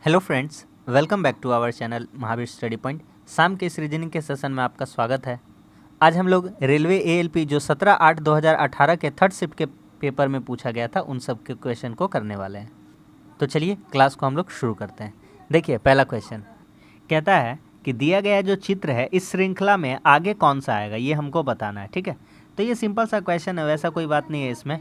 Hello friends, welcome back to our channel Mahavir study point. शाम के इस रीजनिंग के सेशन में आपका स्वागत है। आज हम लोग रेलवे एएलपी जो 17/8/2018 के थर्ड शिफ्ट के पेपर में पूछा गया था उन सब के क्वेश्चन को करने वाले हैं। तो चलिए क्लास को हम लोग शुरू करते हैं। देखिए पहला क्वेश्चन कहता है कि दिया गया जो चित्र है इस श्रृंखला में आगे कौन सा आएगा, ये हमको बताना है। ठीक है, तो ये सिंपल सा क्वेश्चन है, वैसा कोई बात नहीं है इसमें।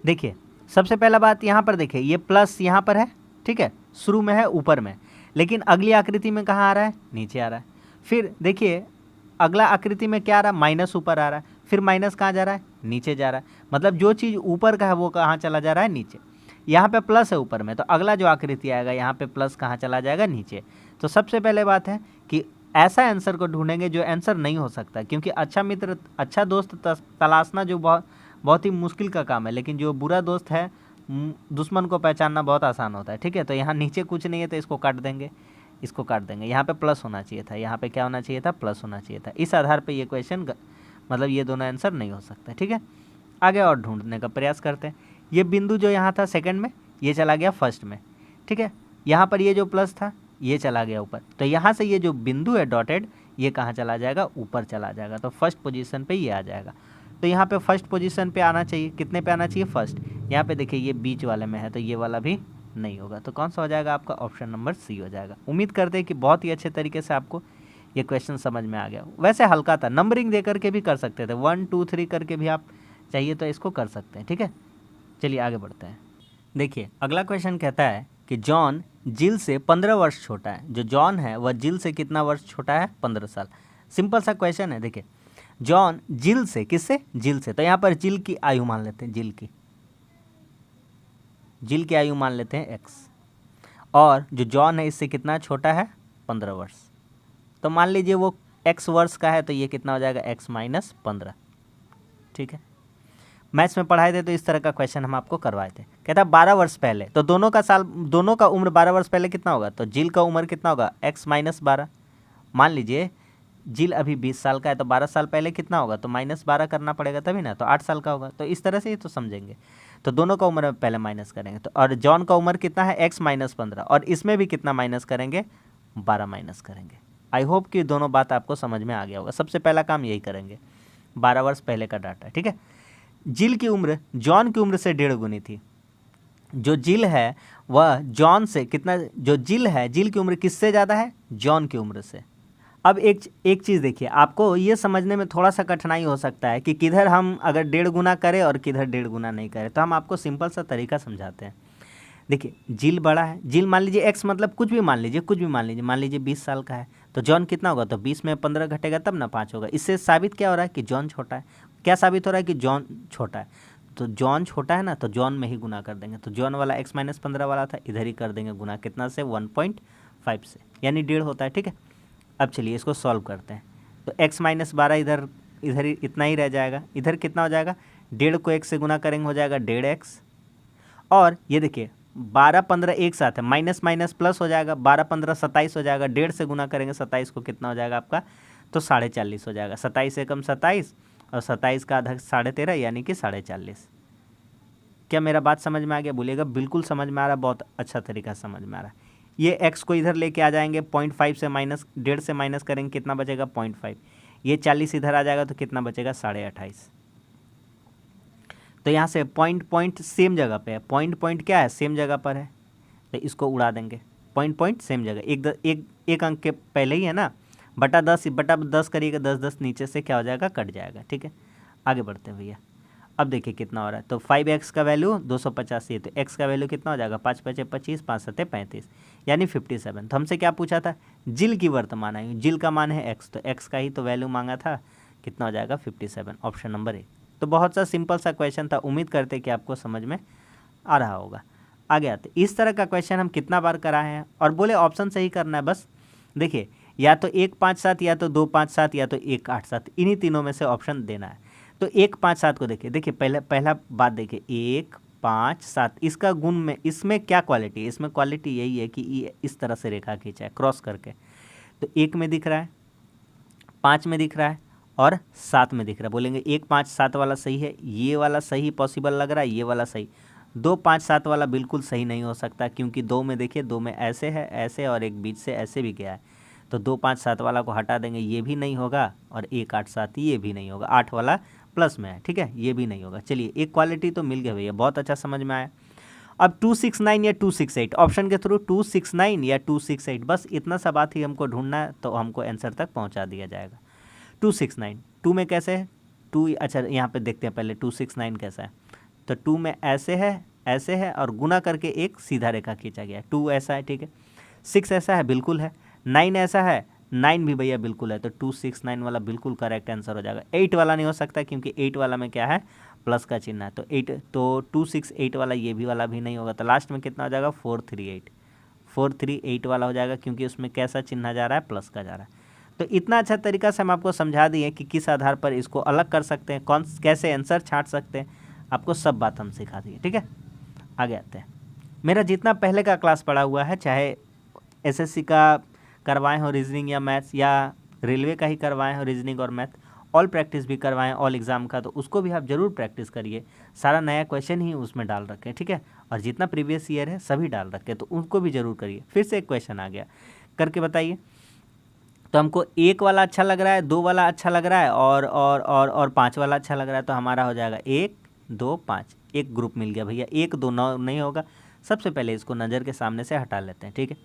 देखिए सबसे पहला बात यहाँ पर देखिए, ये प्लस यहाँ पर है, ठीक है, शुरू में है ऊपर में, लेकिन अगली आकृति में कहाँ आ रहा है, नीचे आ रहा है। फिर देखिए अगला आकृति में क्या आ रहा है, माइनस ऊपर आ रहा है, फिर माइनस कहाँ जा रहा है, नीचे जा रहा है। मतलब जो चीज़ ऊपर का है वो कहाँ चला जा रहा है, नीचे। यहाँ पे प्लस है ऊपर में, तो अगला जो आकृति आएगा यहाँ पे प्लस कहाँ चला जाएगा, नीचे। तो सबसे पहले बात है कि ऐसा आंसर को ढूंढेंगे जो आंसर नहीं हो सकता, क्योंकि अच्छा मित्र, अच्छा दोस्त तलाशना जो बहुत ही मुश्किल का काम है, लेकिन जो बुरा दोस्त है दुश्मन को पहचानना बहुत आसान होता है। ठीक है, तो यहाँ नीचे कुछ नहीं है तो इसको काट देंगे, इसको काट देंगे। यहाँ पे प्लस होना चाहिए था, यहाँ पे क्या होना चाहिए था, प्लस होना चाहिए था। इस आधार पे ये क्वेश्चन मतलब ये दोनों आंसर नहीं हो सकता। ठीक है, आगे और ढूंढने का प्रयास करते हैं। ये बिंदु जो यहाँ था सेकंड में, ये चला गया फर्स्ट में। ठीक है, यहाँ पर ये जो प्लस था ये चला गया ऊपर, तो यहाँ से ये जो बिंदु है डॉटेड, ये कहाँ चला जाएगा, ऊपर चला जाएगा। तो फर्स्ट पोजीशन पे ये आ जाएगा। तो यहाँ पे फर्स्ट पोजीशन पे आना चाहिए, कितने पे आना चाहिए, फर्स्ट। यहाँ पे देखिए ये बीच वाले में है तो ये वाला भी नहीं होगा, तो कौन सा हो जाएगा आपका, ऑप्शन नंबर सी हो जाएगा। उम्मीद करते हैं कि बहुत ही अच्छे तरीके से आपको ये क्वेश्चन समझ में आ गया। वैसे हल्का था, नंबरिंग दे करके भी कर सकते थे, 1 2 3 करके भी आप चाहिए तो इसको कर सकते हैं। ठीक है, चलिए आगे बढ़ते हैं। देखिए अगला क्वेश्चन कहता है कि जॉन जिल से 15 वर्ष छोटा है। जो जॉन है वह जिल से कितना वर्ष छोटा है, 15 साल। सिंपल सा क्वेश्चन है। देखिए जॉन जिल से, किससे, जिल से, तो यहाँ पर जिल की आयु मान लेते हैं, जिल की आयु मान लेते हैं x, और जो जॉन है इससे कितना छोटा है, 15 वर्ष। तो मान लीजिए वो x वर्ष का है, तो ये कितना हो जाएगा, x - 15। ठीक है, मैथ्स में पढ़ाए थे तो इस तरह का क्वेश्चन हम आपको करवाए थे। कहता है 12 वर्ष पहले, तो दोनों का उम्र 12 वर्ष पहले कितना होगा, तो जिल का उम्र कितना होगा, x - 12। मान लीजिए जिल अभी 20 साल का है, तो 12 साल पहले कितना होगा, तो -12 करना पड़ेगा तभी ना, तो 8 साल का होगा। तो इस तरह से ही तो समझेंगे। तो दोनों का उम्र पहले माइनस करेंगे, तो और जॉन का उम्र कितना है, x - 15, और इसमें भी कितना माइनस करेंगे, 12 माइनस करेंगे। आई होप कि दोनों बात आपको समझ में आ गया होगा। सबसे पहला काम यही करेंगे, 12 वर्ष पहले का डाटा। ठीक है, जिल की उम्र जॉन की उम्र से 1.5 गुनी थी। जो जिल है वह जॉन से कितना, जो जिल है, जिल की उम्र किससे ज़्यादा है, जॉन की उम्र से। अब एक चीज़ देखिए, आपको ये समझने में थोड़ा सा कठिनाई हो सकता है कि किधर हम अगर 1.5 गुना करें और किधर 1.5 गुना नहीं करें, तो हम आपको सिंपल सा तरीका समझाते हैं। देखिए जिल बड़ा है, जिल मान लीजिए x मतलब कुछ भी मान लीजिए, मान लीजिए 20 साल का है, तो जॉन कितना होगा, तो 20 में 15 घटेगा तब ना 5 होगा। इससे साबित क्या हो रहा है कि जॉन छोटा है। क्या साबित हो रहा है कि जॉन छोटा है, तो जॉन छोटा है ना, तो जॉन में ही गुना कर देंगे। तो जॉन वाला x - 15 वाला था, इधर ही कर देंगे गुना, कितना से, 1.5 से, यानी 1.5 होता है। ठीक है, अब चलिए इसको सॉल्व करते हैं। तो x - 12 इधर ही इतना ही रह जाएगा, इधर कितना हो जाएगा, 1.5 को 1 से गुना करेंगे हो जाएगा 1.5x, और ये देखिए 12 15 एक साथ है, माइनस माइनस प्लस हो जाएगा, 12 15 27 हो जाएगा, 1.5 से गुना करेंगे 27 को, कितना हो जाएगा आपका, तो 40.5 हो जाएगा। 27 से कम 27, और 27 का आधा 13.5 यानी कि 40.5। क्या मेरा बात समझ में आ गया, बोलिएगा बिल्कुल समझ में आ रहा है, बहुत अच्छा तरीका समझ में आ रहा है। ये x को इधर लेके आ जाएंगे, 0.5 से माइनस, 1.5 से माइनस करेंगे, कितना बचेगा, 0.5। ये 40 इधर आ जाएगा तो कितना बचेगा, 28.5। तो यहाँ से पॉइंट सेम जगह पे है, पॉइंट क्या है, सेम जगह पर है, तो इसको उड़ा देंगे। पॉइंट सेम जगह, एक अंक के पहले ही है ना, बटा 10 करिएगा, 10 नीचे से क्या हो जाएगा, कट जाएगा। ठीक है, आगे बढ़ते हैं भैया। अब देखिए कितना हो रहा है, तो 5x का वैल्यू 285 है, तो x का वैल्यू कितना हो जाएगा, 5 5 25, 5 7 35, यानी 57। तो हमसे क्या पूछा था, जिल की वर्तमान आयु, जिल का मान है x, तो x का ही तो वैल्यू मांगा था, कितना हो जाएगा, 57, ऑप्शन नंबर 1। तो बहुत सा सिंपल सा क्वेश्चन था, उम्मीद करते कि आपको समझ में आ रहा होगा। आगे आते, इस तरह का क्वेश्चन हम कितना बार कराए हैं, और बोले ऑप्शन से ही करना है बस। देखिए या तो 1 5 7, या तो 2 5 7, या तो 1 8 7, इन्हीं तीनों में से ऑप्शन देना है। तो 1 5 7 को देखिए पहला बात देखिए, 1 5 7, इसका गुण में, इसमें क्या क्वालिटी है, इसमें क्वालिटी यही है कि ये इस तरह से रेखा खींचा है क्रॉस करके। तो 1 में दिख रहा है, 5 में दिख रहा है, और 7 में दिख रहा है। बोलेंगे 1 5 7 वाला सही है, ये वाला सही पॉसिबल लग रहा है, ये वाला सही, 2 5 7 वाला बिल्कुल सही नहीं हो सकता, क्योंकि 2 में देखिए, 2 में ऐसे है, ऐसे, और एक बीच से ऐसे भी गया है, तो 2 5 7 वाला को हटा देंगे, ये भी नहीं होगा, और 1 8 7 ये भी नहीं होगा, 8 वाला प्लस में है, ठीक है, ये भी नहीं होगा। चलिए एक क्वालिटी तो मिल गया भैया, बहुत अच्छा समझ में आया। अब 269 या 268, ऑप्शन के थ्रू 269 या 268, बस इतना सा बात ही हमको ढूंढना है, तो हमको आंसर तक पहुंचा दिया जाएगा। 269 2 में कैसे है, 2, अच्छा यहाँ पे देखते हैं पहले 269 कैसा है। तो 2 में ऐसे है और गुना करके एक सीधा रेखा खींचा गया है। 2 ऐसा है, ठीक है। 6 ऐसा है, बिल्कुल है। 9 ऐसा है, 9 भी भैया बिल्कुल है, तो 269 वाला बिल्कुल करेक्ट आंसर हो जाएगा। 8 वाला नहीं हो सकता, क्योंकि 8 वाला में क्या है, प्लस का चिन्ह है, तो 8, तो 268 वाला ये भी वाला भी नहीं होगा, तो लास्ट में कितना हो जाएगा, 438 वाला हो जाएगा, क्योंकि उसमें कैसा चिन्ह जा रहा है, प्लस का जा रहा है। तो इतना अच्छा तरीका से हम आपको समझा दिए कि किस आधार पर इसको अलग कर सकते हैं, कैसे आंसर छांट सकते हैं, आपको सब बात हम सिखा दिए, ठीक है। आगे आते हैं। मेरा जितना पहले का क्लास पड़ा हुआ है, चाहे एसएससी का करवाएं हो रीजनिंग या मैथ्स, या रेलवे का ही करवाएं हो रीजनिंग और मैथ, ऑल प्रैक्टिस भी करवाएं ऑल एग्ज़ाम का, तो उसको भी आप ज़रूर प्रैक्टिस करिए। सारा नया क्वेश्चन ही उसमें डाल रखे, ठीक है, और जितना प्रीवियस ईयर है सभी डाल रखे, तो उनको भी ज़रूर करिए। फिर से एक क्वेश्चन आ गया, करके बताइए। तो हमको 1 वाला अच्छा लग रहा है, 2 वाला अच्छा लग रहा है, और 5 वाला अच्छा लग रहा है, तो हमारा हो जाएगा 1 2 5, एक ग्रुप मिल गया भैया। 1 2 9 नहीं होगा, सबसे पहले इसको नज़र के सामने से हटा लेते हैं, ठीक है।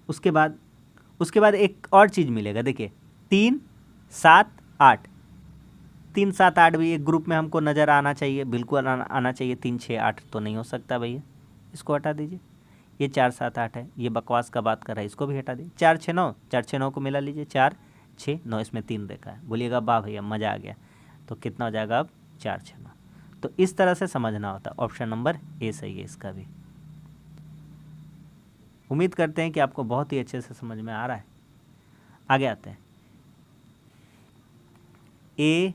उसके बाद एक और चीज़ मिलेगा, देखिए 3 7 8, 3 7 8 भी एक ग्रुप में हमको नज़र आना चाहिए, बिल्कुल आना चाहिए। 3 6 8 तो नहीं हो सकता भैया, इसको हटा दीजिए। ये 4 7 8 है, ये बकवास का बात कर रहा है, इसको भी हटा दीजिए। 4 6 9, 4 6 9 को मिला लीजिए, 4 6 9, इसमें 3 देखा है, बोलिएगा वाह भैया मज़ा आ गया। तो कितना हो जाएगा अब, 4 6 9। तो इस तरह से समझना होता है। ऑप्शन नंबर ए सही है इसका भी। उम्मीद करते हैं कि आपको बहुत ही अच्छे से समझ में आ रहा है। आगे आते हैं। A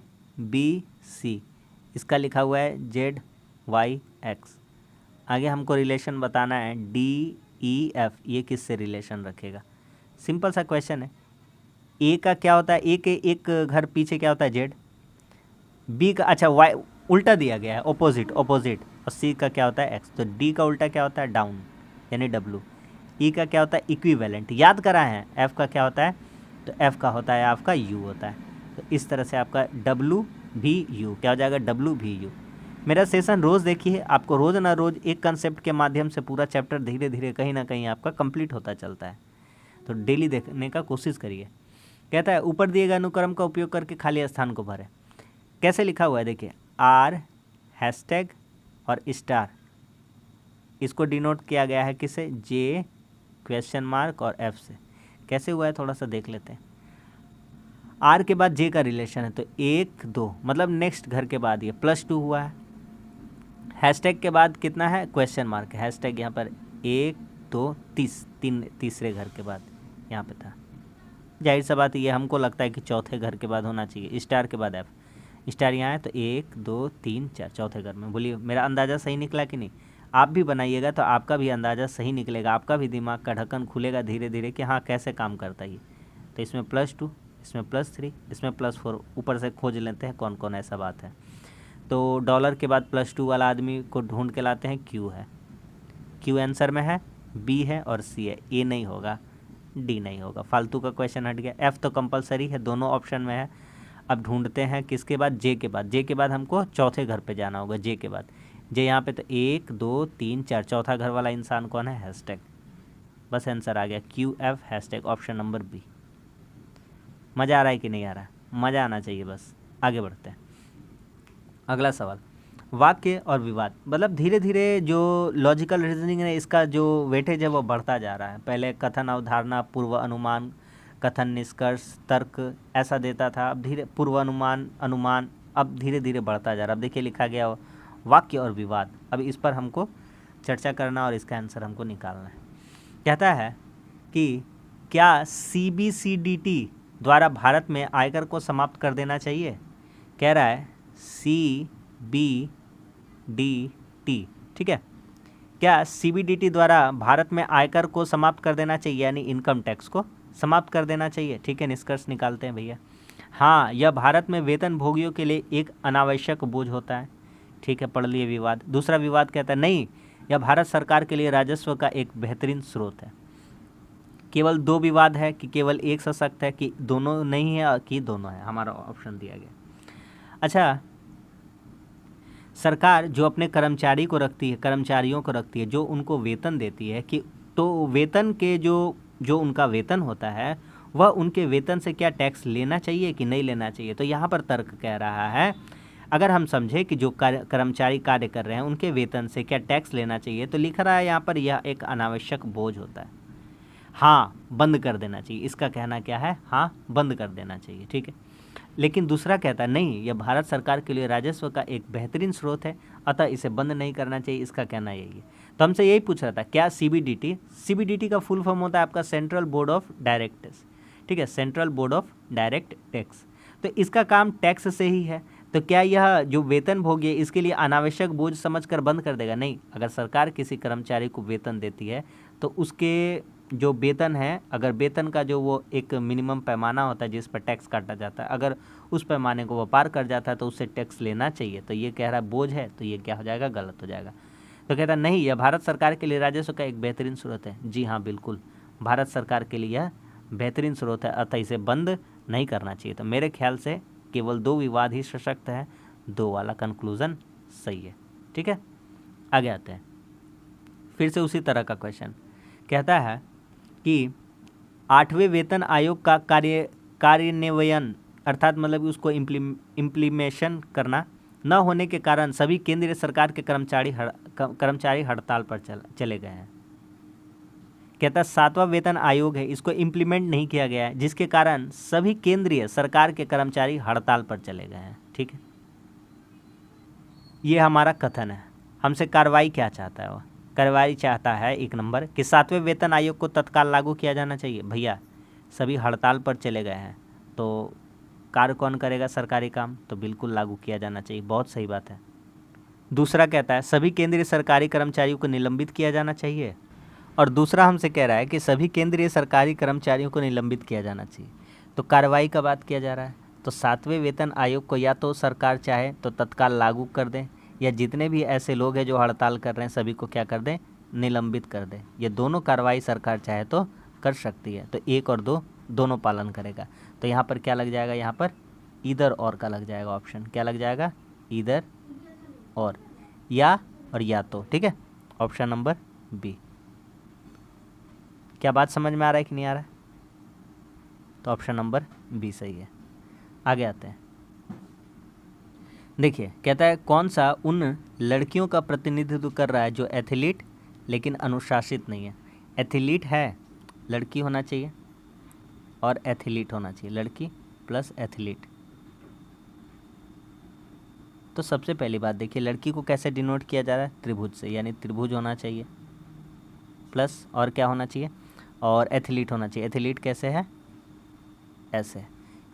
B C, इसका लिखा हुआ है Z Y X। आगे हमको रिलेशन बताना है D E F, ये किससे रिलेशन रखेगा। सिंपल सा क्वेश्चन है। A का क्या होता है, A के एक घर पीछे क्या होता है, Z। B का, अच्छा Y उल्टा दिया गया है, ऑपोजिट, और C का क्या होता है, X। तो D का उल्टा क्या होता है, डाउन, यानी W। E का क्या होता है, इक्विवेलेंट, याद करा है। F का क्या होता है, तो F का होता है आपका U होता है। तो इस तरह से आपका WVU क्या हो जाएगा, WVU। मेरा सेशन रोज़ देखिए, आपको रोज़ ना रोज़ एक कंसेप्ट के माध्यम से पूरा चैप्टर धीरे धीरे कहीं ना कहीं आपका कंप्लीट होता चलता है, तो डेली देखने का कोशिश करिए। कहता है ऊपर दिए गए अनुक्रम का उपयोग करके खाली स्थान को भरें। कैसे लिखा हुआ है, देखिए R हैशटैग और स्टार, इसको डिनोट किया गया है किसे, J क्वेश्चन मार्क और F से। कैसे हुआ है थोड़ा सा देख लेते हैं। R के बाद J का रिलेशन है, तो 1 2 मतलब नेक्स्ट घर के बाद ये +2 हुआ है। हैशटैग के बाद कितना है, क्वेश्चन मार्क, हैशटैग यहाँ पर 1 2 तीसरे घर के बाद यहाँ पे था। जाहिर सा बात ये हमको लगता है कि चौथे घर के बाद होना चाहिए। स्टार के बाद F, स्टार यहाँ है, तो 1 2 3 4 चौथे घर में। बोलिए मेरा अंदाज़ा सही निकला कि नहीं। आप भी बनाइएगा तो आपका भी अंदाज़ा सही निकलेगा, आपका भी दिमाग का ढक्कन खुलेगा धीरे धीरे कि हाँ कैसे काम करता है ये। तो इसमें +2, इसमें +3, इसमें +4, ऊपर से खोज लेते हैं कौन कौन ऐसा बात है। तो डॉलर के बाद +2 वाला आदमी को ढूंढ के लाते हैं, Q है, Q आंसर में है, B है और C है, A नहीं होगा, D नहीं होगा, फालतू का क्वेश्चन हट गया। F तो कंपलसरी है, दोनों ऑप्शन में है। अब ढूंढते हैं किसके बाद, J के बाद। J के बाद हमको चौथे घर पे जाना होगा, J के बाद। J यहाँ पे तो 1 2 3 4, चौथा घर वाला इंसान कौन है, हैशटैग। बस आंसर आ गया, QF hashtag, option number B। मज़ा आ रहा है कि नहीं आ रहा है, मज़ा आना चाहिए बस। आगे बढ़ते हैं। अगला सवाल, वाक्य और विवाद, मतलब धीरे धीरे जो लॉजिकल रीजनिंग है इसका जो वेटेज है वो बढ़ता जा रहा है। पहले कथन, अवधारणा, पूर्व अनुमान, कथन, निष्कर्ष, तर्क ऐसा देता था, अब धीरे पूर्व अनुमान, अनुमान, अब धीरे धीरे बढ़ता जा रहा है। अब देखिए लिखा गया वाक्य और विवाद, अब इस पर हमको चर्चा करना और इसका आंसर हमको निकालना है। कहता है कि क्या CBCDT द्वारा भारत में आयकर को समाप्त कर देना चाहिए। कह रहा है CBDT, ठीक है, क्या CBDT द्वारा भारत में आयकर को समाप्त कर देना चाहिए, यानी इनकम टैक्स को समाप्त कर देना चाहिए। ठीक है, निष्कर्ष निकालते हैं भैया। हाँ, यह भारत में वेतन भोगियों के लिए एक अनावश्यक बोझ होता है, ठीक है, पढ़ लिए विवाद। दूसरा विवाद कहता है नहीं, यह भारत सरकार के लिए राजस्व का एक बेहतरीन स्रोत है। केवल दो विवाद है कि केवल एक सशक्त है कि दोनों नहीं है कि दोनों है, हमारा ऑप्शन दिया गया। अच्छा, सरकार जो अपने कर्मचारी को रखती है, कर्मचारियों को रखती है, जो उनको वेतन देती है कि तो वेतन के जो उनका वेतन होता है वह उनके वेतन से क्या टैक्स लेना चाहिए कि नहीं लेना चाहिए। तो यहाँ पर तर्क कह रहा है, अगर हम समझे कि जो कर्मचारी कार्य कर रहे हैं उनके वेतन से क्या टैक्स लेना चाहिए, तो लिख रहा है यहाँ पर यह एक अनावश्यक बोझ होता है, हाँ बंद कर देना चाहिए। इसका कहना क्या है, हाँ बंद कर देना चाहिए, ठीक है। लेकिन दूसरा कहता है नहीं, यह भारत सरकार के लिए राजस्व का एक बेहतरीन स्रोत है, अतः इसे बंद नहीं करना चाहिए। इसका कहना यही है। तो हमसे यही पूछ रहा था, क्या सीबीडीटी का फुल फॉर्म होता है आपका central board of direct tax, ठीक है, central board of direct tax. तो इसका काम टैक्स से ही है, तो क्या यह जो वेतन भोगी है इसके लिए अनावश्यक बोझ समझकर बंद कर देगा? नहीं, अगर सरकार किसी कर्मचारी को वेतन देती है तो उसके जो वेतन है, अगर वेतन का जो वो एक मिनिमम पैमाना होता है जिस पर टैक्स काटा जाता है, अगर उस पैमाने को वो पार कर जाता है तो उससे टैक्स लेना चाहिए। तो ये कह रहा है बोझ है, तो ये क्या हो जाएगा, गलत हो जाएगा। तो कहता है नहीं, यह भारत सरकार के लिए राजस्व का एक बेहतरीन स्रोत है। जी हाँ, बिल्कुल, भारत सरकार के लिए यह बेहतरीन स्रोत है, अतः इसे बंद नहीं करना चाहिए। तो मेरे ख्याल से केवल दो विवाद ही सशक्त है, दो वाला कंक्लूजन सही है, ठीक है। आगे आते हैं, फिर से उसी तरह का क्वेश्चन कहता है कि 8वें वेतन आयोग का कार्यान्वयन अर्थात मतलब उसको इम्प्लीमेशन करना न होने के कारण सभी केंद्रीय सरकार के कर्मचारी हड़ताल पर चले गए हैं। कहता है 7वां वेतन आयोग है, इसको इम्प्लीमेंट नहीं किया गया है, जिसके कारण सभी केंद्रीय सरकार के कर्मचारी हड़ताल पर चले गए हैं, ठीक है। ये हमारा कथन है। हमसे कार्रवाई क्या चाहता है? वह कार्रवाई चाहता है 1 नंबर कि 7वें वेतन आयोग को तत्काल लागू किया जाना चाहिए। भैया सभी हड़ताल पर चले गए हैं तो कार्य कौन करेगा, सरकारी काम, तो बिल्कुल लागू किया जाना चाहिए, बहुत सही बात है। दूसरा कहता है सभी केंद्रीय सरकारी कर्मचारियों को निलंबित किया जाना चाहिए, और दूसरा हमसे कह रहा है कि सभी केंद्रीय सरकारी कर्मचारियों को निलंबित किया जाना चाहिए। तो कार्रवाई का बात किया जा रहा है, तो 7वें वेतन आयोग को या तो सरकार चाहे तो तत्काल लागू कर दें, या जितने भी ऐसे लोग हैं जो हड़ताल कर रहे हैं सभी को क्या कर दें, निलंबित कर दें। ये दोनों कार्रवाई सरकार चाहे तो कर सकती है। तो 1 और 2 दोनों पालन करेगा। तो यहाँ पर क्या लग जाएगा, यहाँ पर ईदर और का लग जाएगा ऑप्शन। क्या लग जाएगा, ईदर और, या तो, ठीक है, ऑप्शन नंबर बी। क्या बात समझ में आ रहा है कि नहीं आ रहा है? तो ऑप्शन नंबर बी सही है। आगे आते हैं, देखिए कहता है कौन सा उन लड़कियों का प्रतिनिधित्व कर रहा है जो एथलीट लेकिन अनुशासित नहीं है। एथलीट है, लड़की होना चाहिए, और एथलीट होना चाहिए, लड़की प्लस एथलीट। तो सबसे पहली बात देखिए, लड़की को कैसे डिनोट किया जा रहा है, त्रिभुज से, यानी त्रिभुज होना चाहिए प्लस और क्या होना चाहिए, और एथलीट होना चाहिए। एथलीट कैसे है, ऐसे,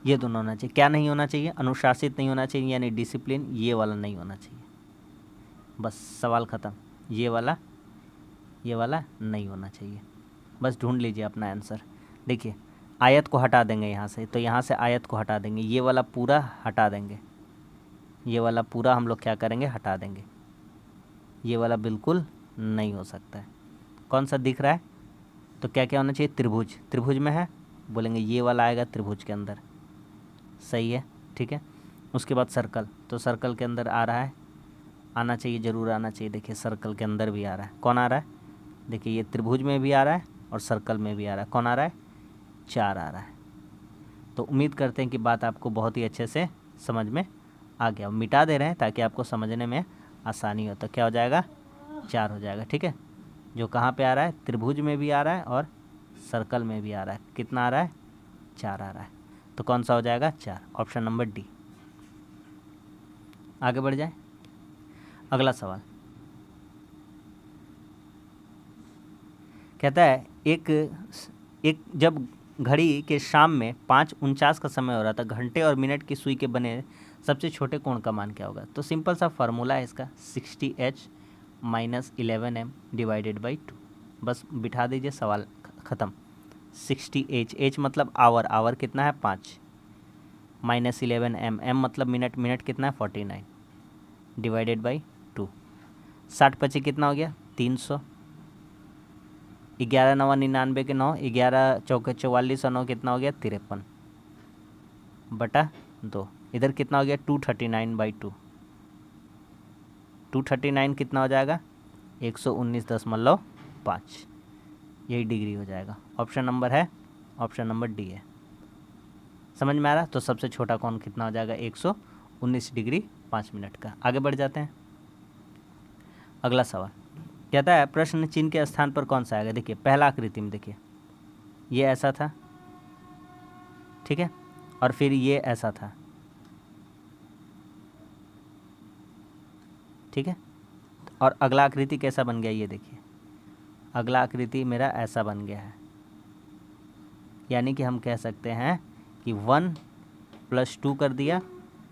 ये दोनों होना चाहिए। क्या नहीं होना चाहिए, अनुशासित नहीं होना चाहिए, यानी डिसिप्लिन, ये वाला नहीं होना चाहिए। बस सवाल ख़त्म, ये वाला नहीं होना चाहिए। बस ढूंढ लीजिए अपना आंसर। देखिए आयत को हटा देंगे यहाँ से, तो यहाँ से आयत को हटा देंगे, ये वाला पूरा हटा देंगे, ये वाला पूरा हम लोग क्या करेंगे, हटा देंगे। ये वाला बिल्कुल नहीं हो सकता है। कौन सा दिख रहा है, तो क्या क्या होना चाहिए, त्रिभुज। त्रिभुज में है, बोलेंगे ये वाला आएगा त्रिभुज के अंदर, सही है, ठीक है। उसके बाद सर्कल, तो सर्कल के अंदर आ रहा है, आना चाहिए, ज़रूर आना चाहिए। देखिए सर्कल के अंदर भी आ रहा है, कौन आ रहा है, देखिए ये त्रिभुज में भी आ रहा है और सर्कल में भी आ रहा है। कौन आ रहा है, 4 आ रहा है। तो उम्मीद करते हैं कि बात आपको बहुत ही अच्छे से समझ में आ गया। मिटा दे रहे हैं ताकि आपको समझने में आसानी हो। तो क्या हो जाएगा, 4 हो जाएगा, ठीक है। जो कहाँ पे आ रहा है, त्रिभुज में भी आ रहा है और सर्कल में भी आ रहा है। कितना आ रहा है, 4 आ रहा है। तो कौन सा हो जाएगा, 4, ऑप्शन नंबर डी। आगे बढ़ जाए, अगला सवाल कहता है एक जब घड़ी के शाम में 5:49 का समय हो रहा था, घंटे और मिनट की सुई के बने सबसे छोटे कोण का मान क्या होगा। तो सिंपल सा फार्मूला है इसका, 60h - 11m / 2। बस बिठा दीजिए, सवाल ख़त्म। 60h, h मतलब आवर, आवर कितना है 5, -11m, m मतलब मिनट, मिनट कितना है 49। Divided by 2। 60 पचे कितना हो गया 300। 11 नवा 99 के 9, 11 चौके 44 और 9 कितना हो गया 53 बटा 2। इधर कितना हो गया 239/2। 239 कितना हो जाएगा 119.5। यही डिग्री हो जाएगा। ऑप्शन नंबर है, ऑप्शन नंबर डी है। समझ में आ रहा? तो सबसे छोटा कोण कितना हो जाएगा 119 डिग्री 5 मिनट का। आगे बढ़ जाते हैं। अगला सवाल कहता है प्रश्न चिन्ह के स्थान पर कौन सा आएगा। देखिए पहला आकृति में देखिए ये ऐसा था, ठीक है, और फिर ये ऐसा था, ठीक है, और अगला आकृति कैसा बन गया ये देखिए, अगला आकृति मेरा ऐसा बन गया है। यानी कि हम कह सकते हैं कि 1 + 2 कर दिया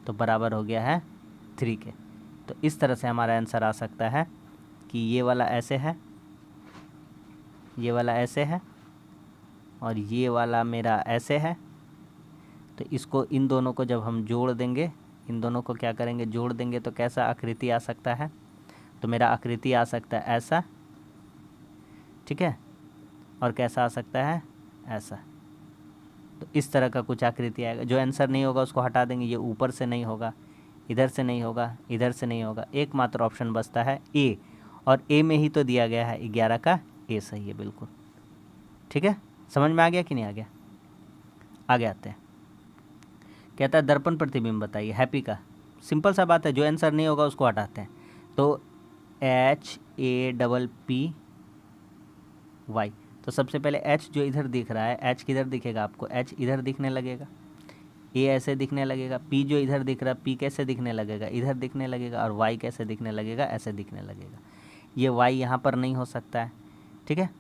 तो बराबर हो गया है 3 के। तो इस तरह से हमारा आंसर आ सकता है कि ये वाला ऐसे है, ये वाला ऐसे है, और ये वाला मेरा ऐसे है। तो इसको इन दोनों को जब हम जोड़ देंगे, इन दोनों को क्या करेंगे जोड़ देंगे, तो कैसा आकृति आ सकता है। तो मेरा आकृति आ सकता है ऐसा, ठीक है, और कैसा आ सकता है ऐसा। तो इस तरह का कुछ आकृति आएगा। जो आंसर नहीं होगा उसको हटा देंगे। ये ऊपर से नहीं होगा, इधर से नहीं होगा, इधर से नहीं होगा। एकमात्र ऑप्शन बचता है ए, और ए में ही तो दिया गया है 11 का ए सही है बिल्कुल। ठीक है, समझ में आ गया कि नहीं आ गया? आगे आते हैं। कहता है दर्पण प्रतिबिंब बताइए हैप्पी का। सिंपल सा बात है, जो आंसर नहीं होगा उसको हटाते हैं। तो HAPPY। तो सबसे पहले H जो इधर दिख रहा है, H किधर दिखेगा आपको, H इधर दिखने लगेगा, A ऐसे दिखने लगेगा, P जो इधर दिख रहा है P कैसे दिखने लगेगा, इधर दिखने लगेगा, और Y कैसे दिखने लगेगा, ऐसे दिखने लगेगा। ये Y यहाँ पर नहीं हो सकता है, ठीक है,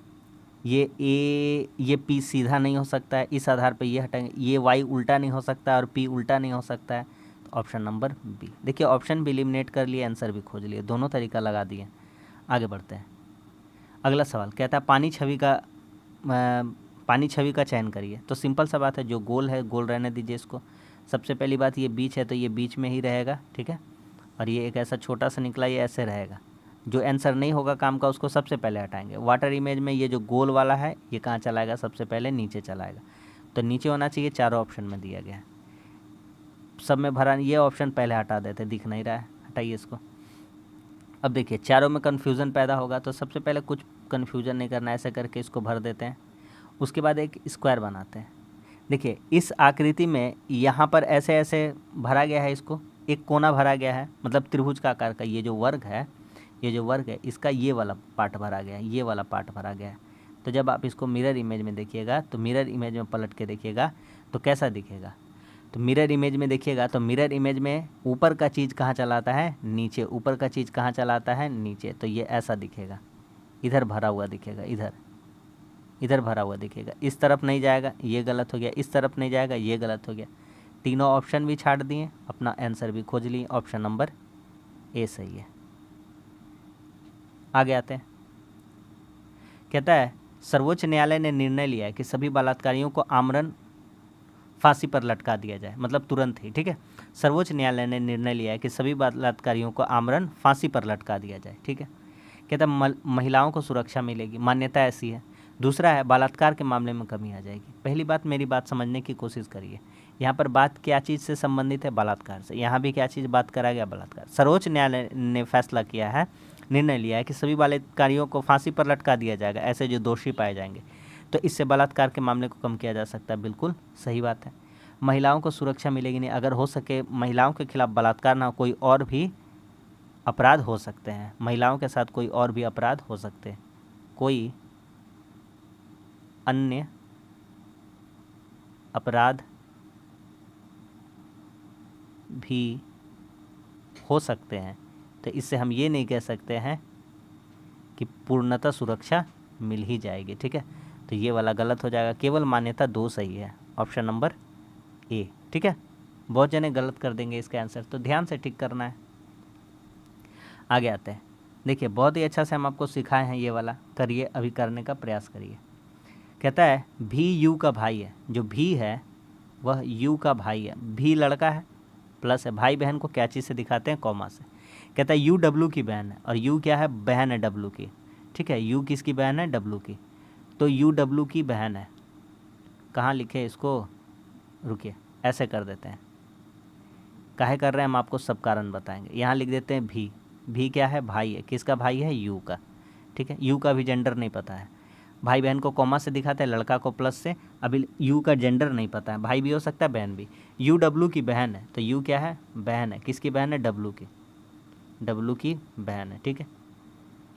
ये P सीधा नहीं हो सकता है, इस आधार पर ये हटाएंगे। ये Y उल्टा नहीं हो सकता है और P उल्टा नहीं हो सकता है। तो ऑप्शन नंबर बी। देखिए ऑप्शन भी एलिमिनेट कर लिए, आंसर भी खोज लिए, दोनों तरीका लगा दिए। आगे बढ़ते हैं। अगला सवाल कहता है पानी छवि का चयन करिए। तो सिंपल सा बात है, जो गोल है गोल रहने दीजिए इसको। सबसे पहली बात, ये बीच है तो ये बीच में ही रहेगा, ठीक है, और ये एक ऐसा छोटा सा निकला, ये ऐसे रहेगा। जो आंसर नहीं होगा काम का उसको सबसे पहले हटाएंगे। वाटर इमेज में ये जो गोल वाला है ये कहाँ चलाएगा, सबसे पहले नीचे चलाएगा। तो नीचे होना चाहिए, चारों ऑप्शन में दिया गया है। सब में भरा, ये ऑप्शन पहले हटा देते, दिख नहीं रहा है, हटाइए इसको। अब देखिए चारों में कन्फ्यूज़न पैदा होगा, तो सबसे पहले कुछ कन्फ्यूज़न नहीं करना, ऐसे करके इसको भर देते हैं। उसके बाद एक स्क्वायर बनाते हैं। देखिए इस आकृति में यहाँ पर ऐसे ऐसे भरा गया है, इसको एक कोना भरा गया है, मतलब त्रिभुज का आकार का ये जो वर्ग है, ये जो वर्ग है इसका ये वाला पार्ट भरा गया है, ये वाला पार्ट भरा गया है। तो जब आप इसको मिरर इमेज में देखिएगा, तो मिरर इमेज में पलट के देखिएगा तो कैसा दिखेगा। तो मिरर इमेज में देखिएगा तो मिरर इमेज में ऊपर का चीज़ कहाँ चलाता है, नीचे, ऊपर का चीज़ कहाँ चलाता है, नीचे। तो ये ऐसा दिखेगा, इधर भरा हुआ दिखेगा, इधर भरा हुआ दिखेगा। इस तरफ नहीं जाएगा, ये गलत हो गया, इस तरफ नहीं जाएगा, ये गलत हो गया। तीनों ऑप्शन भी छाट दिए, अपना आंसर भी खोज लिए, ऑप्शन नंबर ए सही है। आगे आते हैं। कहता है सर्वोच्च न्यायालय ने निर्णय लिया है कि सभी बलात्कारियों को आमरण फांसी पर लटका दिया जाए, मतलब तुरंत ही, ठीक है। सर्वोच्च न्यायालय ने निर्णय लिया है कि सभी बलात्कारियों को आमरण फांसी पर लटका दिया जाए, ठीक है। कहता है महिलाओं को सुरक्षा मिलेगी, मान्यता ऐसी है। दूसरा है बलात्कार के मामले में कमी आ जाएगी। पहली बात, मेरी बात समझने की कोशिश करिए। यहाँ पर बात क्या चीज़ से संबंधित है, बलात्कार से। यहाँ भी क्या चीज़ बात करा गया, बलात्कार। सर्वोच्च न्यायालय ने फैसला किया है, निर्णय लिया है कि सभी बलात्कारियों को फांसी पर लटका दिया जाएगा, ऐसे जो दोषी पाए जाएंगे। तो इससे बलात्कार के मामले को कम किया जा सकता है, बिल्कुल सही बात है। महिलाओं को सुरक्षा मिलेगी नहीं, अगर हो सके महिलाओं के खिलाफ बलात्कार ना, कोई और भी अपराध हो सकते हैं, महिलाओं के साथ कोई और भी अपराध हो सकते हैं, कोई अन्य अपराध भी हो सकते हैं। तो इससे हम ये नहीं कह सकते हैं कि पूर्णतः सुरक्षा मिल ही जाएगी, ठीक है। तो ये वाला गलत हो जाएगा, केवल मान्यता 2 सही है, ऑप्शन नंबर ए, ठीक है। बहुत जने गलत कर देंगे इसका आंसर, तो ध्यान से ठीक करना है। आगे आते हैं। देखिए बहुत ही अच्छा से हम आपको सिखाए हैं, ये वाला करिए, अभी करने का प्रयास करिए। कहता है भी यू का भाई है। जो भी है वह यू का भाई है। भी लड़का है, प्लस है, भाई बहन को क्या चीज़ से दिखाते हैं, कॉमा से। कहता है यू डब्लू की बहन है, और यू क्या है, बहन है डब्लू की, ठीक है, यू किसकी बहन है, डब्लू की, तो यू डब्लू की बहन है। कहाँ लिखे इसको, रुकिए ऐसे कर देते हैं, काहे कर रहे हैं हम आपको सब कारण बताएंगे। यहाँ लिख देते हैं भी, भी क्या है, भाई है, किसका भाई है, यू का, ठीक है, यू का भी जेंडर नहीं पता है, भाई बहन को कॉमा से दिखाते हैं, लड़का को प्लस से, अभी यू का जेंडर नहीं पता है, भाई भी हो सकता है बहन भी, यू डब्लू की बहन है, तो यू क्या है, बहन है, किसकी बहन है, डब्लू की, डब्लू की बहन है, ठीक है,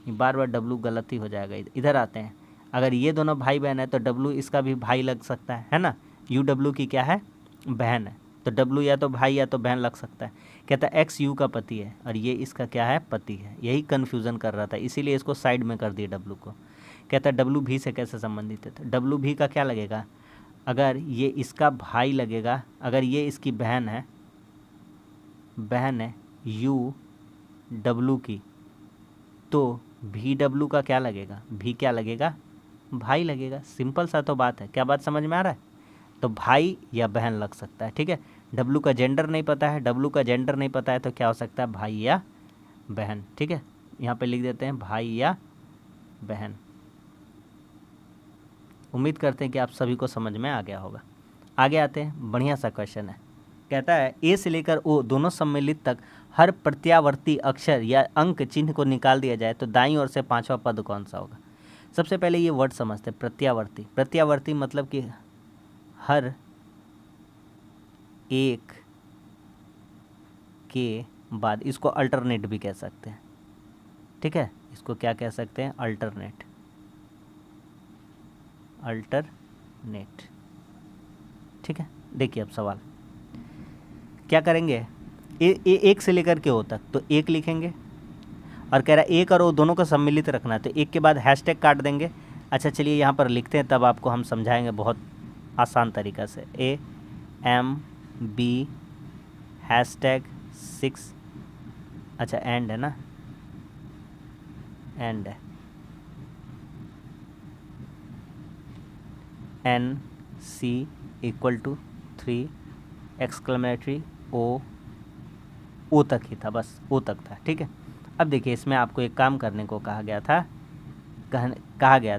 बार बार डब्लू गलती हो जाएगा। इधर आते हैं, अगर ये दोनों भाई बहन है तो डब्लू इसका भी भाई लग सकता है ना, यू डब्लू की क्या है, बहन है, तो डब्लू या तो भाई या तो बहन लग सकता है। कहता है एक्स यू का पति है और ये इसका क्या है, पति है, यही कन्फ्यूज़न कर रहा था, इसीलिए इसको साइड में कर दिया डब्लू को। कहता है डब्लू भी से कैसे संबंधित है, तो डब्लू भी का क्या लगेगा, अगर ये इसका भाई लगेगा, अगर ये इसकी बहन है यू डब्लू की, तो भी डब्लू का क्या लगेगा, भी क्या लगेगा, भाई लगेगा। सिंपल सा तो बात है, क्या बात समझ में आ रहा है, तो भाई या बहन लग सकता है, ठीक है। डब्लू का जेंडर नहीं पता है, डब्लू का जेंडर नहीं पता है तो क्या हो सकता है, भाई या बहन, ठीक है, यहाँ पे लिख देते हैं भाई या बहन। उम्मीद करते हैं कि आप सभी को समझ में आ गया होगा। आगे आते हैं, बढ़िया सा क्वेश्चन है, कहता है ए से लेकर ओ दोनों सम्मिलित तक हर प्रत्यावर्ती अक्षर या अंक चिन्ह को निकाल दिया जाए तो दाईं ओर से पांचवा पद कौन सा होगा। सबसे पहले ये वर्ड समझते हैं, प्रत्यावर्ती। प्रत्यावर्ती मतलब कि हर एक के बाद, इसको अल्टरनेट भी कह सकते हैं, ठीक है, इसको क्या कह सकते हैं, अल्टरनेट, अल्टरनेट, ठीक है। देखिए अब सवाल क्या करेंगे, एक से लेकर के ओ तक, तो एक लिखेंगे और कह रहा है एक और ओ दोनों को सम्मिलित रखना है, तो एक के बाद हैशटैग काट देंगे। अच्छा चलिए यहाँ पर लिखते हैं, तब आपको हम समझाएंगे बहुत आसान तरीक़ा से। AMB #6, अच्छा एंड है ना, एंड है, NC = 3 एक्सक्लेमेटरी ओ तक ही था, बस ओ तक था, ठीक है। अब देखिए इसमें आपको एक काम करने को कहा गया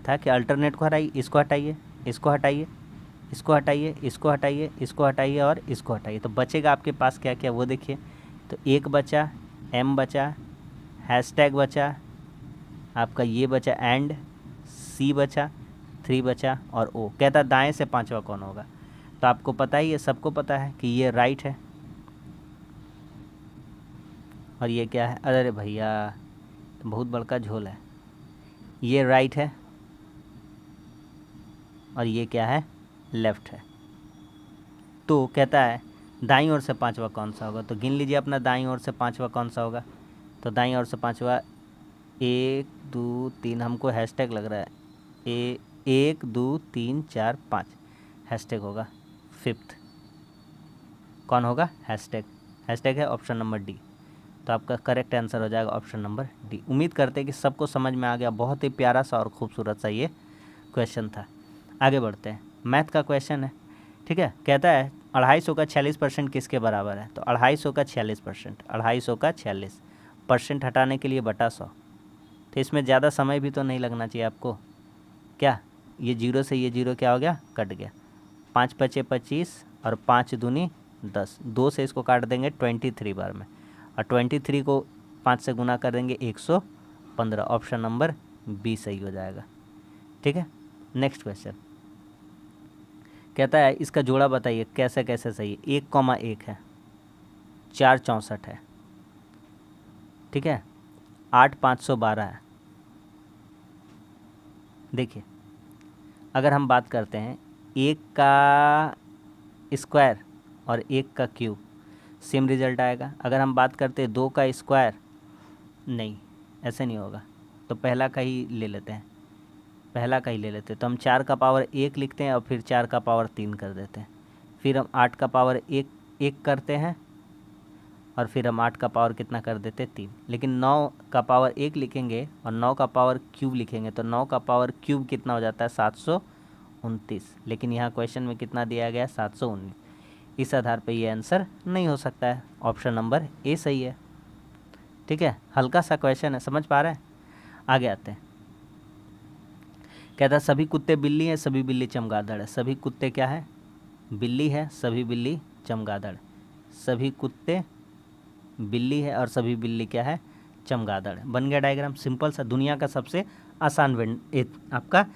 था कि अल्टरनेट को हटाइए, इसको हटाइए, इसको हटाइए, इसको हटाइए, इसको हटाइए, इसको हटाइए और इसको हटाइए, तो बचेगा आपके पास क्या क्या वो देखिए। तो एक बचा, M बचा, हैशटैग बचा, आपका ये बचा एंड, C बचा, 3 बचा और O। कहता दाएं से पांचवा कौन होगा, तो आपको पता ही है, सबको पता है कि ये राइट है और ये क्या है, अरे भैया बहुत बड़का झोल है, ये राइट है और ये क्या है, लेफ़्ट है। तो कहता है दाईं ओर से पांचवा कौन सा होगा, तो गिन लीजिए अपना दाईं ओर से पांचवा कौन सा होगा। तो दाईं ओर से पांचवा 1 2 3, हमको हैशटैग लग रहा है, 1 2 3 4 5 हैशटैग होगा, 5th कौन होगा, हैशटैग, हैशटैग है ऑप्शन नंबर डी, तो आपका करेक्ट आंसर हो जाएगा ऑप्शन नंबर डी। उम्मीद करते हैं कि सबको समझ में आ गया, बहुत ही प्यारा सा और खूबसूरत सा ये क्वेश्चन था। आगे बढ़ते हैं, मैथ का क्वेश्चन है, ठीक है। कहता है 250 का 46% किसके बराबर है, तो 250 का 46%, 250 का 46% हटाने के लिए बटा 100, तो इसमें ज़्यादा समय भी तो नहीं लगना चाहिए आपको। क्या ये जीरो से ये जीरो क्या हो गया, कट गया, 5 × 5 = 25 और 5 दूनी 10, 2 से इसको काट देंगे 23 बार में, और 23 को 5 से गुना कर देंगे 115, ऑप्शन नंबर बी सही हो जाएगा, ठीक है। नेक्स्ट क्वेश्चन कहता है इसका जोड़ा बताइए कैसे कैसे सही है। 1,1 है, 4 64 है, ठीक है, 8 512 है। देखिए अगर हम बात करते हैं 1 का स्क्वायर और 1 का क्यूब, सेम रिजल्ट आएगा। अगर हम बात करते हैं 2 का स्क्वायर, नहीं ऐसे नहीं होगा, तो पहला का ही ले लेते हैं, तो हम 4 का पावर 1 लिखते हैं और फिर 4 का पावर 3 कर देते हैं, फिर हम 8 का पावर 1 करते हैं और फिर हम 8 का पावर कितना कर देते हैं 3, लेकिन 9 का पावर 1 लिखेंगे और 9 का पावर क्यूब लिखेंगे तो 9 का पावर क्यूब कितना हो जाता है 729, लेकिन यहाँ क्वेश्चन में कितना दिया गया है 719। इस आधार पे ये आंसर नहीं हो सकता है, ऑप्शन नंबर ए सही है, ठीक है, हल्का सा क्वेश्चन है, समझ पा रहे हैं। आगे आते हैं। कहता है सभी कुत्ते बिल्ली हैं, सभी बिल्ली चमगादड़ है। सभी कुत्ते क्या है? बिल्ली है, सभी बिल्ली चमगादड़। सभी कुत्ते बिल्ली है और सभी बिल्ली क्या है? चमगादड़। बन गया डायग्राम, सिंपल सा, दुनिया का सबसे आसान आपका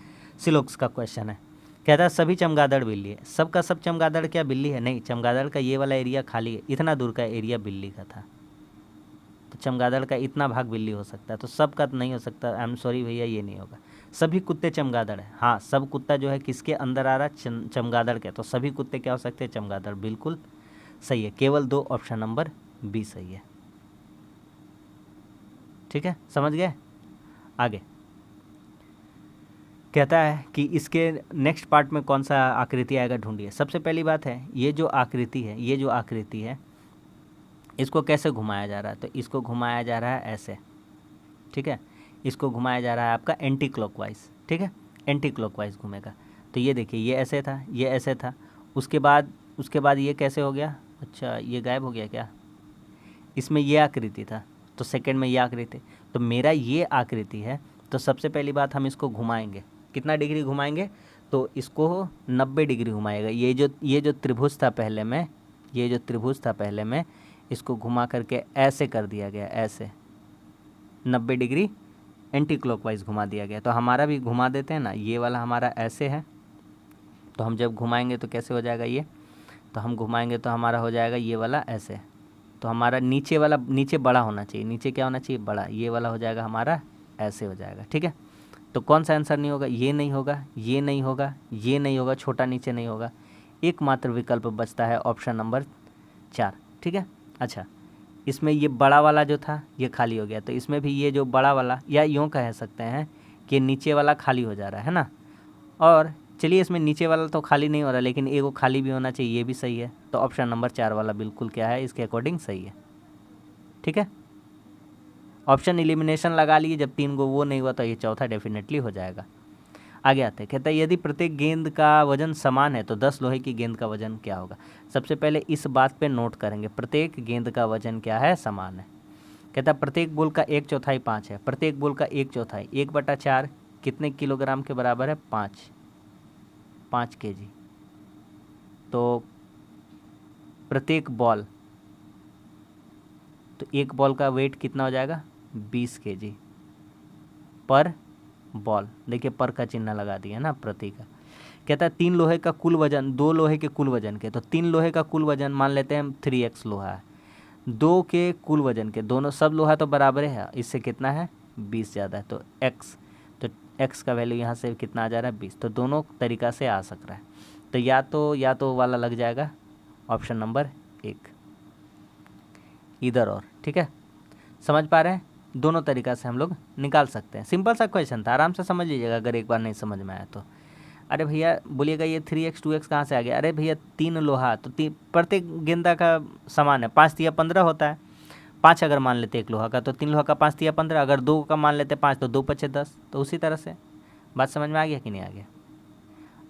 सिलोक्स का क्वेश्चन है। कहता है सभी चमगादड़ बिल्ली है। सबका सब चमगादड़ क्या बिल्ली है? नहीं, चमगादड़ का ये वाला एरिया खाली है, इतना दूर का एरिया बिल्ली का था, तो चमगादड़ का इतना भाग बिल्ली हो सकता है, तो सबका तो नहीं हो सकता। आई एम सॉरी भैया, ये नहीं होगा। सभी कुत्ते चमगादड़ है। हाँ, सब कुत्ता जो है किसके अंदर आ रहा है? चमगादड़ के। तो सभी कुत्ते क्या हो सकते हैं? चमगादड़। बिल्कुल सही है, केवल 2 ऑप्शन नंबर बी सही है। ठीक है, समझ गए। आगे कहता है कि इसके नेक्स्ट पार्ट में कौन सा आकृति आएगा, ढूंढिए। सबसे पहली बात है, ये जो आकृति है इसको कैसे घुमाया जा रहा है? तो इसको घुमाया जा रहा है ऐसे, ठीक है। इसको घुमाया जा रहा है आपका एंटी क्लॉकवाइज, ठीक है, एंटी क्लॉकवाइज घूमेगा। तो ये देखिए, ये ऐसे था, ये ऐसे था, उसके बाद ये कैसे हो गया? अच्छा, ये गायब हो गया क्या? इसमें ये आकृति था, तो सेकंड में ये आकृति, तो मेरा ये आकृति है। तो सबसे पहली बात, हम इसको घुमाएंगे, कितना डिग्री घुमाएंगे? तो इसको 90 डिग्री घुमाएगा। ये जो त्रिभुज था पहले में, इसको घुमा करके ऐसे कर दिया गया, ऐसे 90 डिग्री एंटी क्लॉकवाइज घुमा दिया गया। तो हमारा भी घुमा देते हैं ना, ये वाला हमारा ऐसे है, तो हम जब घुमाएंगे तो कैसे हो जाएगा ये? तो हम घुमाएंगे तो हमारा हो जाएगा ये वाला ऐसे। तो हमारा नीचे बड़ा होना चाहिए, नीचे क्या होना चाहिए? बड़ा। ये वाला हो जाएगा हमारा ऐसे हो जाएगा, ठीक है। तो कौन सा आंसर नहीं होगा? ये नहीं होगा, ये नहीं होगा, ये नहीं होगा, छोटा नीचे नहीं होगा। एकमात्र विकल्प बचता है ऑप्शन नंबर 4, ठीक है। अच्छा, इसमें ये बड़ा वाला जो था ये खाली हो गया, तो इसमें भी ये जो बड़ा वाला, या यूँ कह सकते हैं कि नीचे वाला खाली हो जा रहा है ना। और चलिए, इसमें नीचे वाला तो खाली नहीं हो रहा, लेकिन एक वो खाली भी होना चाहिए, ये भी सही है। तो ऑप्शन नंबर 4 वाला बिल्कुल क्या है, इसके अकॉर्डिंग सही है, ठीक है। ऑप्शन एलिमिनेशन लगा लिए, जब 3 को वो नहीं हुआ तो ये चौथा डेफिनेटली हो जाएगा। आगे आते हैं। कहता है यदि प्रत्येक गेंद का वजन समान है तो 10 लोहे की गेंद का वजन क्या होगा? सबसे पहले इस बात पे नोट करेंगे, प्रत्येक गेंद का वजन क्या है? समान है। कहता है प्रत्येक बोल का 1/4 5 है। प्रत्येक बोल का 1/4 1/4 कितने किलोग्राम के बराबर है? 5 kg। तो प्रत्येक बॉल, तो एक बॉल का वेट कितना हो जाएगा? 20 kg पर बॉल। देखिए, पर का चिन्ह लगा दिया ना, प्रति का। कहता है 3 लोहे का कुल वजन 2 लोहे के कुल वजन के। तो 3 लोहे का कुल वजन मान लेते हैं हम 3x लोहा है, 2 के कुल वजन के, दोनों सब लोहा तो बराबर है, इससे कितना है? 20 ज़्यादा है, तो x, तो x का वैल्यू यहाँ से कितना आ जा रहा है? 20। तो दोनों तरीक़ा से आ सक रहा है। तो या तो वाला लग जाएगा ऑप्शन नंबर 1, इधर और, ठीक है। समझ पा रहे हैं? दोनों तरीक़ा से हम लोग निकाल सकते हैं। सिंपल सा क्वेश्चन था, आराम से समझ लीजिएगा अगर एक बार नहीं समझ में आया तो। अरे भैया बोलिएगा ये 3x 2x कहाँ से आ गया? अरे भैया 3 लोहा, तो प्रत्येक गेंदा का समान है, 5 तिया 15 होता है। 5 अगर मान लेते एक लोहा का, तो 3 लोहा का 5 तिया 15। अगर 2 का मान लेते 5, तो 2 5 10। तो उसी तरह से बात समझ में आ गया कि नहीं आ गया?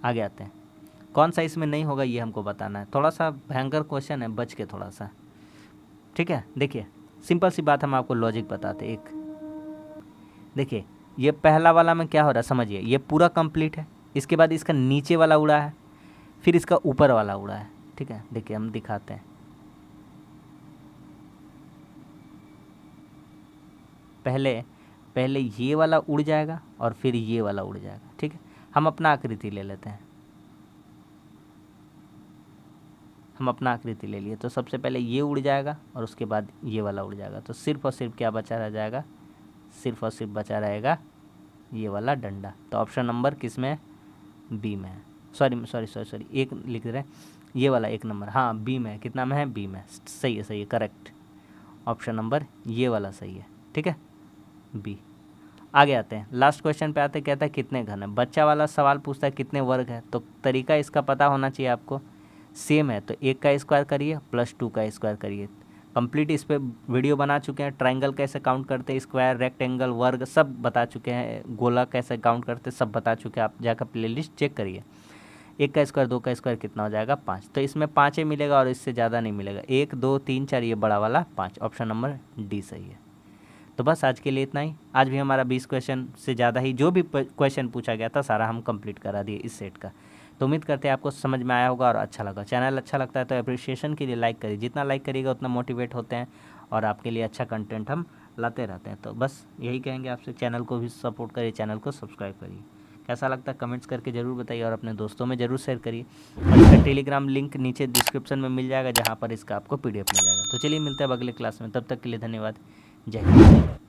आगे आते हैं। कौन सा इसमें नहीं होगा ये हमको बताना है। थोड़ा सा भयंकर क्वेश्चन है, बच के थोड़ा सा, ठीक है। देखिए, सिंपल सी बात हम आपको लॉजिक बताते। एक देखिए, ये पहला वाला में क्या हो रहा है समझिए, ये पूरा कंप्लीट है, इसके बाद इसका नीचे वाला उड़ा है, फिर इसका ऊपर वाला उड़ा है, ठीक है। देखिए हम दिखाते हैं। पहले ये वाला उड़ जाएगा और फिर ये वाला उड़ जाएगा, ठीक है। हम अपना आकृति ले लेते हैं, हम अपना आकृति ले लिए। तो सबसे पहले ये उड़ जाएगा और उसके बाद ये वाला उड़ जाएगा। तो सिर्फ और सिर्फ क्या बचा रह जाएगा? सिर्फ और सिर्फ बचा रहेगा ये वाला डंडा। तो ऑप्शन नंबर किस में? बी में है। सॉरी, एक लिख रहे हैं, ये वाला 1 नंबर, हाँ बी में है। कितना में है? बी में। सही है, करेक्ट। ऑप्शन नंबर ये वाला सही है, ठीक है, बी। आगे आते हैं, लास्ट क्वेश्चन पे आते हैं। कहता है कितने घन है? बच्चा वाला सवाल पूछता है कितने वर्ग है। तो तरीका इसका पता होना चाहिए आपको, सेम है। तो 1 का स्क्वायर करिए प्लस 2 का स्क्वायर करिए। कंप्लीट इस पर वीडियो बना चुके हैं, ट्रायंगल कैसे काउंट करते हैं, स्क्वायर, रेक्टेंगल, वर्ग सब बता चुके हैं, गोला कैसे काउंट करते सब बता चुके हैं। आप जाकर प्लेलिस्ट चेक करिए। 1 का स्क्वायर 2 का स्क्वायर कितना हो जाएगा? 5। तो इसमें 5 ही मिलेगा और इससे ज़्यादा नहीं मिलेगा। 1 2 3 4, ये बड़ा वाला 5। ऑप्शन नंबर डी सही है। तो बस आज के लिए इतना ही। आज भी हमारा 20 क्वेश्चन से ज़्यादा ही जो भी क्वेश्चन पूछा गया था सारा हम कंप्लीट करा दिए इस सेट का। तो उम्मीद करते हैं आपको समझ में आया होगा और अच्छा लगा। चैनल अच्छा लगता है तो अप्रिशिएशन के लिए लाइक करिए, जितना लाइक करिएगा उतना मोटिवेट होते हैं और आपके लिए अच्छा कंटेंट हम लाते रहते हैं। तो बस यही कहेंगे आपसे, चैनल को भी सपोर्ट करिए, चैनल को सब्सक्राइब करिए। कैसा लगता है कमेंट्स करके ज़रूर बताइए और अपने दोस्तों में ज़रूर शेयर करिए। और इसका टेलीग्राम लिंक नीचे डिस्क्रिप्शन में मिल जाएगा, जहाँ पर इसका आपको PDF मिल जाएगा। तो चलिए मिलते हैं अब अगले क्लास में, तब तक के लिए धन्यवाद। जय हिंद।